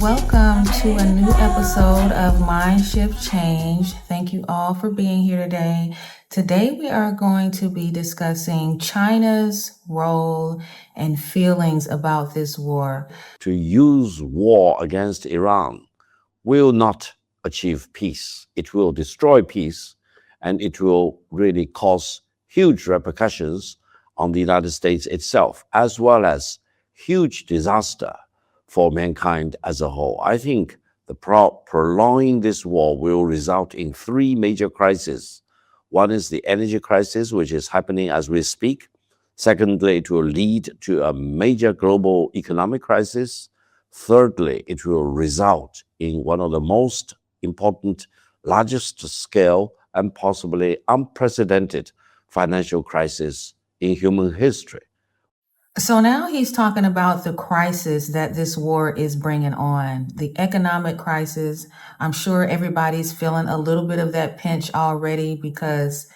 Welcome to a new episode of Mind Shift Change. Thank you all for being here today. Today, we are going to be discussing China's role and feelings about this war. To use war against Iran will not achieve peace. It will destroy peace, and it will really cause huge repercussions on the United States itself, as well as huge disaster for mankind as a whole. I think the prolonging this war will result in three major crises. One is the energy crisis, which is happening as we speak. Secondly, it will lead to a major global economic crisis. Thirdly, it will result in one of the most important, largest scale, and possibly unprecedented financial crisis in human history. So now he's talking about the crisis that this war is bringing on, the economic crisis. I'm sure everybody's feeling a little bit of that pinch already because,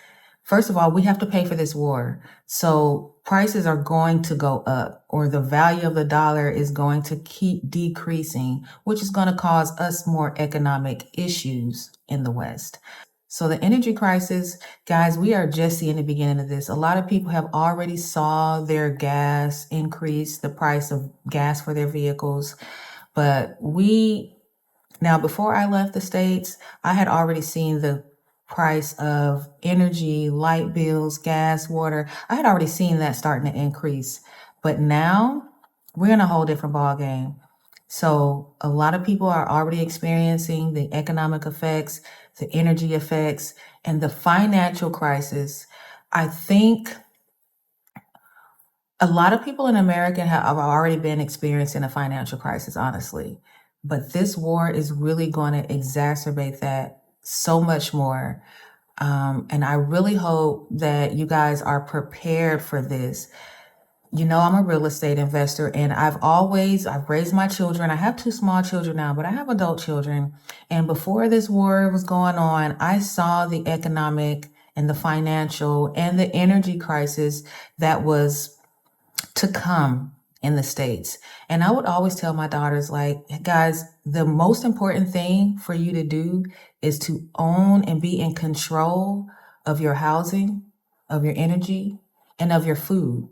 first of all, we have to pay for this war. So prices are going to go up, or the value of the dollar is going to keep decreasing, which is going to cause us more economic issues in the West. So the energy crisis, guys, we are just seeing the beginning of this. A lot of people have already saw their gas increase, the price of gas for their vehicles. But now before I left the States, I had already seen the price of energy, light bills, gas, water. I had already seen that starting to increase. But now we're in a whole different ball game. So a lot of people are already experiencing the economic effects, the energy effects, and the financial crisis. I think a lot of people in America have already been experiencing a financial crisis, honestly. But this war is really going to exacerbate that so much more. And I really hope that you guys are prepared for this. You know, I'm a real estate investor and I've raised my children. I have two small children now, but I have adult children. And before this war was going on, I saw the economic and the financial and the energy crisis that was to come in the States. And I would always tell my daughters, like, guys, the most important thing for you to do is to own and be in control of your housing, of your energy, and of your food.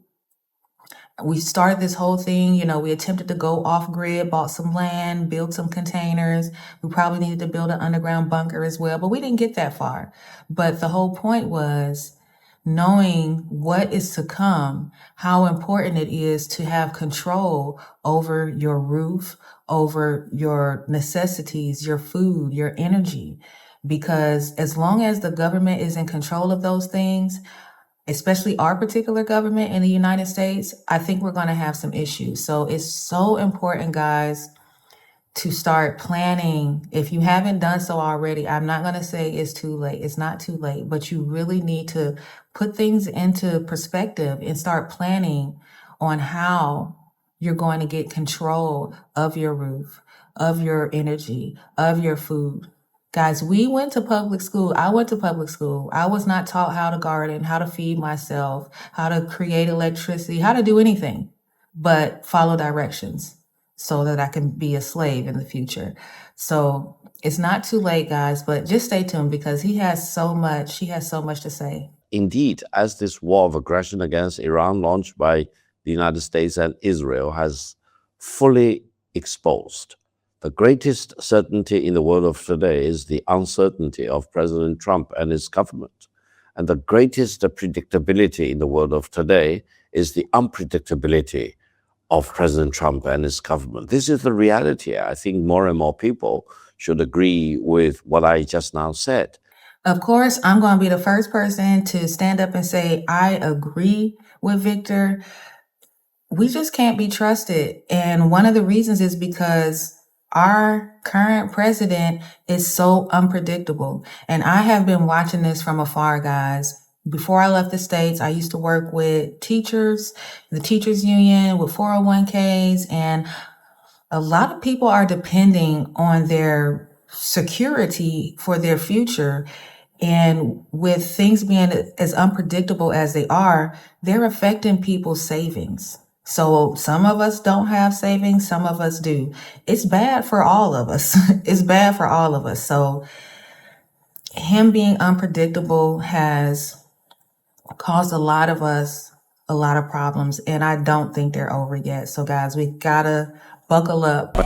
We started this whole thing, we attempted to go off grid, bought some land, built some containers. We probably needed to build an underground bunker as well, but we didn't get that far. But the whole point was knowing what is to come, how important it is to have control over your roof, over your necessities, your food, your energy. Because as long as the government is in control of those things, especially our particular government in the United States, I think we're going to have some issues. So it's so important, guys, to start planning. If you haven't done so already, I'm not going to say it's too late. It's not too late, but you really need to put things into perspective and start planning on how you're going to get control of your roof, of your energy, of your food. Guys, we went to public school. I went to public school. I was not taught how to garden, how to feed myself, how to create electricity, how to do anything but follow directions so that I can be a slave in the future. So it's not too late, guys, but just stay tuned because he has so much to say. Indeed, as this war of aggression against Iran launched by the United States and Israel has fully exposed, the greatest certainty in the world of today is the uncertainty of President Trump and his government. And the greatest predictability in the world of today is the unpredictability of President Trump and his government. This is the reality. I think more and more people should agree with what I just now said. Of course, I'm going to be the first person to stand up and say, I agree with Victor. We just can't be trusted. And one of the reasons is because our current president is so unpredictable. And I have been watching this from afar, guys. Before I left the States, I used to work with teachers, the teachers union, with 401ks, and a lot of people are depending on their security for their future. And with things being as unpredictable as they are, they're affecting people's savings. So some of us don't have savings, some of us do. It's bad for all of us. It's bad for all of us. So him being unpredictable has caused a lot of us a lot of problems, and I don't think they're over yet. So guys, we gotta buckle up.